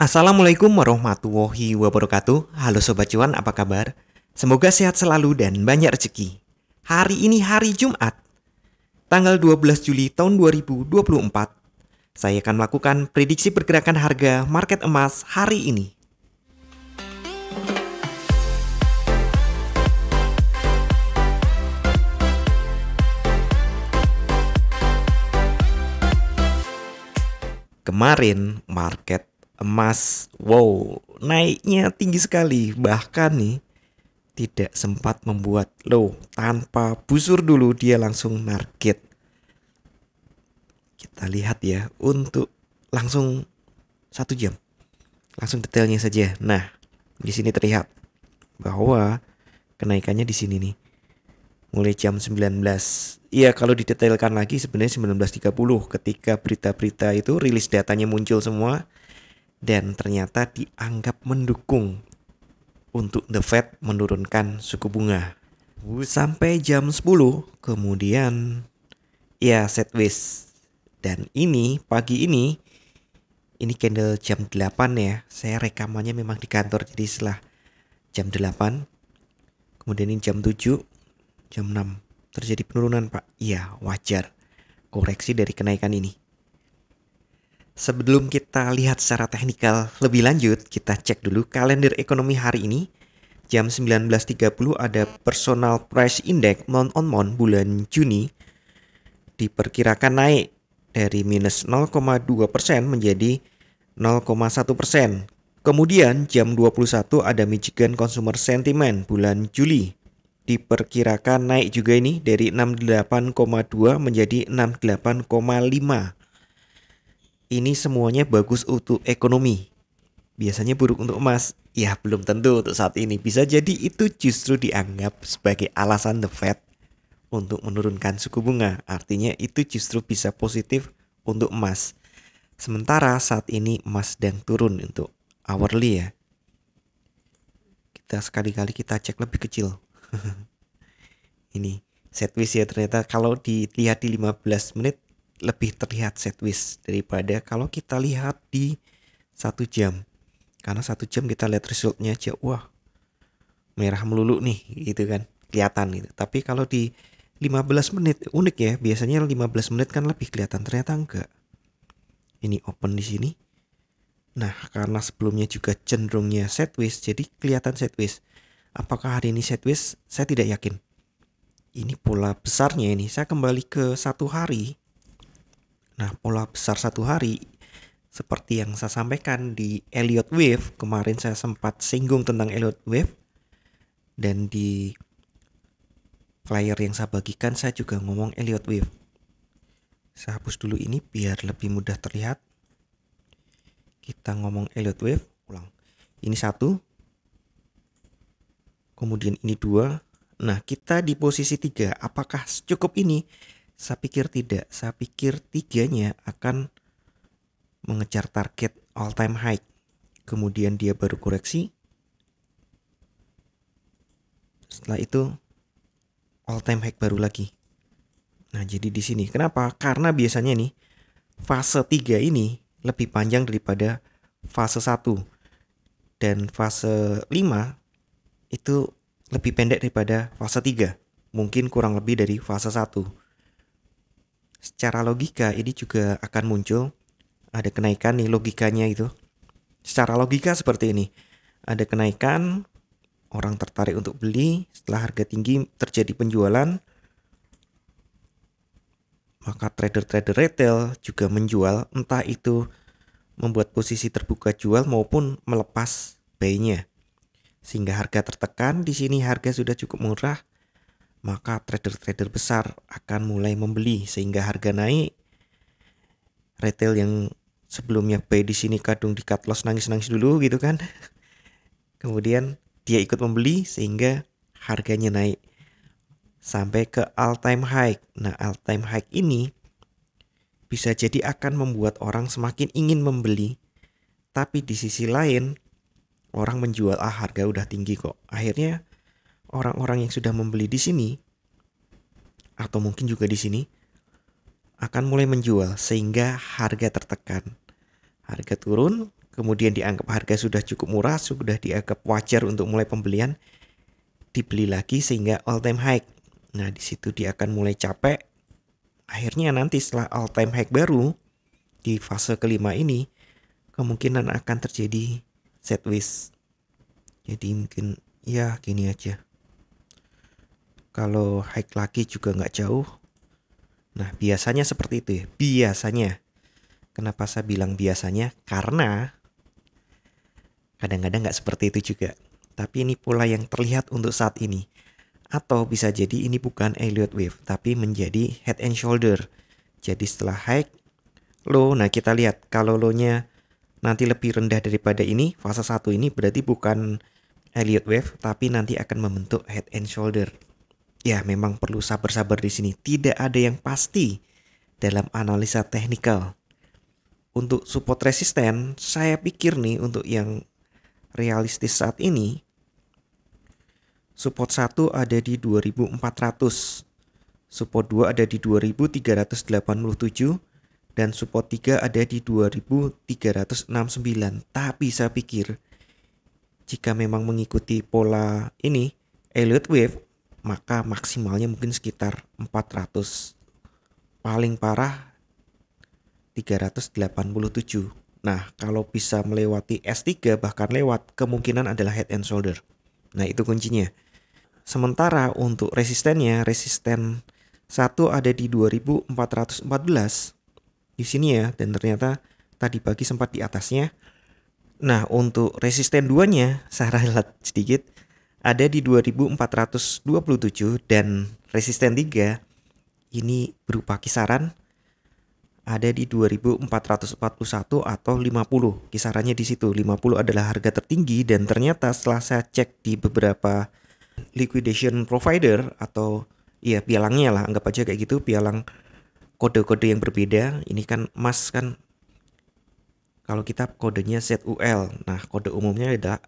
Assalamualaikum warahmatullahi wabarakatuh. Halo Sobat Cuan, apa kabar? Semoga sehat selalu dan banyak rezeki. Hari ini hari Jumat, tanggal 12 Juli tahun 2024. Saya akan melakukan prediksi pergerakan harga market emas hari ini. Kemarin market emas, naiknya tinggi sekali. Bahkan nih, tidak sempat membuat low. Tanpa busur dulu dia langsung target. Kita lihat ya untuk langsung 1 jam. Langsung detailnya saja. Nah, di sini terlihat bahwa kenaikannya di sini nih. Mulai jam 19. Iya, kalau didetailkan lagi sebenarnya 19.30 ketika berita-berita itu rilis datanya muncul semua dan ternyata dianggap mendukung untuk The Fed menurunkan suku bunga. Sampai jam 10 kemudian ya sideways. Dan ini pagi ini candle jam 8 ya. Saya rekamannya memang di kantor jadi setelah jam 8. Kemudian ini jam 7, jam 6 terjadi penurunan, Pak. Iya, wajar. Koreksi dari kenaikan ini. Sebelum kita lihat secara teknikal lebih lanjut, kita cek dulu kalender ekonomi hari ini. Jam 19.30 ada Personal Price Index month on month bulan Juni diperkirakan naik dari minus 0,2% menjadi 0,1%. Kemudian jam 21 ada Michigan Consumer Sentiment bulan Juli. Diperkirakan naik juga ini dari 68,2 menjadi 68,5. Ini semuanya bagus untuk ekonomi. Biasanya buruk untuk emas. Ya belum tentu untuk saat ini. Bisa jadi itu justru dianggap sebagai alasan The Fed untuk menurunkan suku bunga. Artinya itu justru bisa positif untuk emas. Sementara saat ini emas sedang turun untuk hourly ya. Kita sekali-kali kita cek lebih kecil. Ini sideways ya, ternyata kalau dilihat di 15 menit lebih terlihat sideways daripada kalau kita lihat di 1 jam. Karena 1 jam kita lihat resultnya aja, wah merah melulu nih gitu kan, kelihatan gitu. Tapi kalau di 15 menit unik ya, biasanya 15 menit kan lebih kelihatan, ternyata enggak. Ini open di sini. Nah, karena sebelumnya juga cenderungnya sideways, jadi kelihatan sideways. Apakah hari ini sideways? Saya tidak yakin. Ini pola besarnya ini, saya kembali ke 1 hari. Nah, pola besar 1 hari seperti yang saya sampaikan di Elliott Wave. Kemarin saya sempat singgung tentang Elliott Wave. Dan di flyer yang saya bagikan saya juga ngomong Elliott Wave. Saya hapus dulu ini biar lebih mudah terlihat. Kita ngomong Elliott Wave, ulang. Ini 1. Kemudian ini 2. Nah, kita di posisi 3. Apakah cukup ini? Saya pikir tidak. Saya pikir 3-nya akan mengejar target all time high. Kemudian dia baru koreksi. Setelah itu all time high baru lagi. Nah, jadi di sini kenapa? Karena biasanya nih fase 3 ini lebih panjang daripada fase 1. Dan fase 5 itu lebih pendek daripada fase 3. Mungkin kurang lebih dari fase 1. Secara logika ini juga akan muncul ada kenaikan nih, logikanya itu. Secara logika seperti ini. Ada kenaikan, orang tertarik untuk beli, setelah harga tinggi terjadi penjualan, maka trader-trader retail juga menjual, entah itu membuat posisi terbuka jual maupun melepas buy-nya. Sehingga harga tertekan, di sini harga sudah cukup murah, maka trader-trader besar akan mulai membeli sehingga harga naik. Retail yang sebelumnya buy di sini kadung di cut loss nangis-nangis dulu gitu kan. Kemudian dia ikut membeli sehingga harganya naik sampai ke all time high. Nah, all time high ini bisa jadi akan membuat orang semakin ingin membeli. Tapi di sisi lain orang menjual, harga udah tinggi kok. Akhirnya orang-orang yang sudah membeli di sini atau mungkin juga di sini akan mulai menjual sehingga harga tertekan. Harga turun, kemudian dianggap harga sudah cukup murah, sudah dianggap wajar untuk mulai pembelian, dibeli lagi sehingga all time high. Nah, di situ dia akan mulai capek. Akhirnya nanti setelah all time high baru di fase kelima ini kemungkinan akan terjadi sideways. Jadi mungkin ya gini aja. Kalau high lagi juga nggak jauh. Nah, biasanya seperti itu ya. Biasanya. Kenapa saya bilang biasanya? Karena kadang-kadang nggak seperti itu juga. Tapi ini pola yang terlihat untuk saat ini. Atau bisa jadi ini bukan Elliott Wave, tapi menjadi head and shoulder. Jadi setelah high, low. Nah, kita lihat kalau low-nya nanti lebih rendah daripada ini, fase 1 ini berarti bukan Elliott Wave, tapi nanti akan membentuk head and shoulder. Ya, memang perlu sabar-sabar di sini. Tidak ada yang pasti dalam analisa teknikal. Untuk support resisten, saya pikir nih untuk yang realistis saat ini, support 1 ada di 2400, support 2 ada di 2387, dan support 3 ada di 2369. Tapi saya pikir jika memang mengikuti pola ini, Elliott Wave, maka maksimalnya mungkin sekitar 400. Paling parah 387. Nah, kalau bisa melewati S3 bahkan lewat, kemungkinan adalah head and shoulder. Nah, itu kuncinya. Sementara untuk resistennya, resisten 1 ada di 2414 di sini ya, dan ternyata tadi pagi sempat di atasnya. Nah, untuk resisten 2-nya saya ralat sedikit ada di 2427, dan resisten 3 ini berupa kisaran ada di 2441 atau 50. Kisarannya di situ. 50 adalah harga tertinggi, dan ternyata setelah saya cek di beberapa liquidation provider atau ya pialangnya lah, anggap aja kayak gitu, pialang kode-kode yang berbeda. Ini kan emas kan, kalau kita kodenya ZUL. Nah, kode umumnya adalah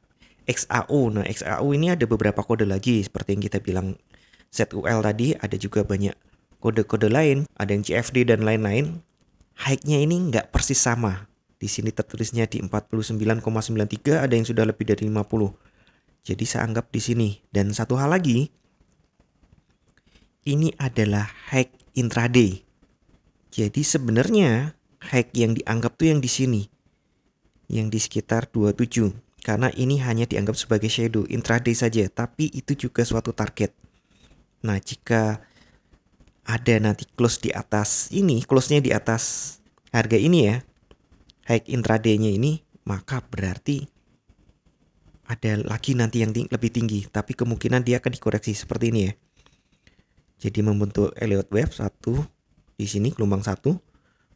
XAU. Nah, XAU ini ada beberapa kode lagi seperti yang kita bilang ZUL tadi, ada juga banyak kode-kode lain, ada yang CFD dan lain-lain. High-nya ini nggak persis sama. Di sini tertulisnya di 49,93, ada yang sudah lebih dari 50. Jadi saya anggap di sini. Dan satu hal lagi, ini adalah high intraday. Jadi sebenarnya high yang dianggap tuh yang di sini, yang di sekitar 27. Karena ini hanya dianggap sebagai shadow intraday saja, tapi itu juga suatu target. Nah, jika ada nanti close di atas ini, close-nya di atas harga ini ya, high intraday-nya ini, maka berarti ada lagi nanti yang lebih tinggi, tapi kemungkinan dia akan dikoreksi seperti ini ya. Jadi membentuk Elliott Wave 1 di sini, gelombang 1,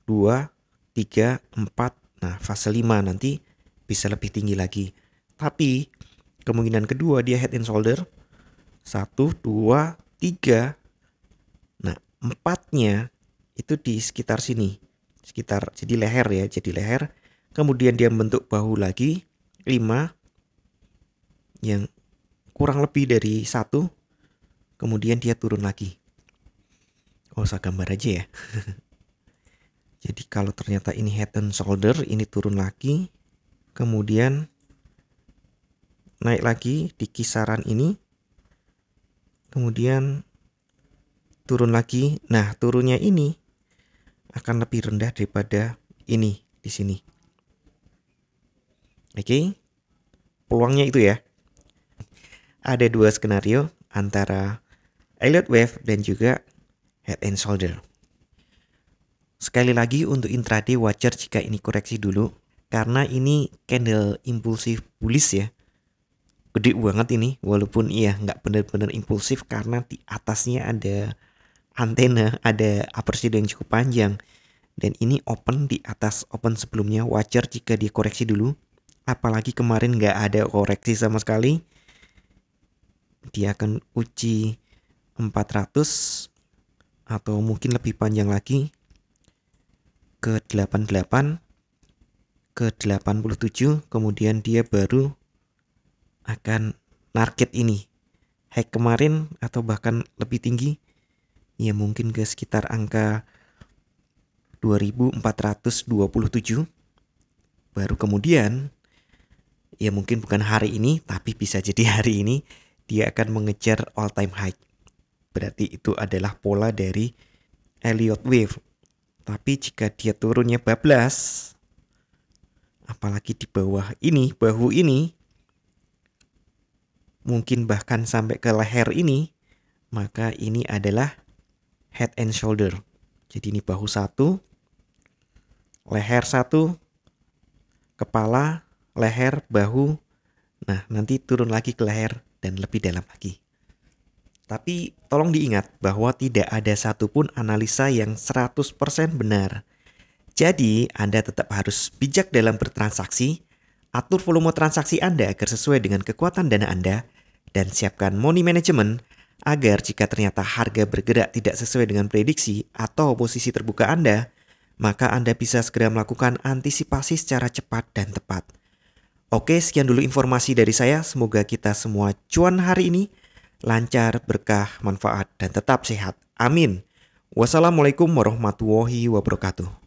2, 3, 4. Nah, fase 5 nanti bisa lebih tinggi lagi. Tapi kemungkinan kedua dia head and shoulder 1, 2, 3. Nah, 4-nya itu di sekitar sini. Sekitar jadi leher ya, jadi leher. Kemudian dia membentuk bahu lagi 5 yang kurang lebih dari 1. Kemudian dia turun lagi. Oh, saya gambar aja ya. Jadi kalau ternyata ini head and shoulder, ini turun lagi. Kemudian naik lagi di kisaran ini. Kemudian turun lagi. Nah, turunnya ini akan lebih rendah daripada ini di sini. Oke. Peluangnya itu ya. Ada dua skenario antara Elliott Wave dan juga head and shoulder. Sekali lagi untuk intraday wajar jika ini koreksi dulu, karena ini candle impulsif bullish ya. Gede banget ini, walaupun iya nggak benar-benar impulsif karena di atasnya ada antena, ada upper shadow yang cukup panjang. Dan ini open di atas open sebelumnya, wajar jika dia koreksi dulu. Apalagi kemarin nggak ada koreksi sama sekali. Dia akan uji 400 atau mungkin lebih panjang lagi ke 88, ke 87, kemudian dia baru akan target ini high kemarin atau bahkan lebih tinggi ya, mungkin ke sekitar angka 2427. Baru kemudian, ya mungkin bukan hari ini, tapi bisa jadi hari ini, dia akan mengejar all time high. Berarti itu adalah pola dari Elliott Wave. Tapi jika dia turunnya bablas, apalagi di bawah ini, bahu ini, mungkin bahkan sampai ke leher ini, maka ini adalah head and shoulder. Jadi ini bahu satu, leher satu, kepala, leher, bahu. Nah, nanti turun lagi ke leher dan lebih dalam lagi. Tapi tolong diingat bahwa tidak ada satupun analisa yang 100% benar. Jadi, Anda tetap harus bijak dalam bertransaksi, atur volume transaksi Anda agar sesuai dengan kekuatan dana Anda, dan siapkan money management agar jika ternyata harga bergerak tidak sesuai dengan prediksi atau posisi terbuka Anda, maka Anda bisa segera melakukan antisipasi secara cepat dan tepat. Oke, sekian dulu informasi dari saya. Semoga kita semua cuan hari ini lancar, berkah, manfaat, dan tetap sehat. Amin. Wassalamualaikum warahmatullahi wabarakatuh.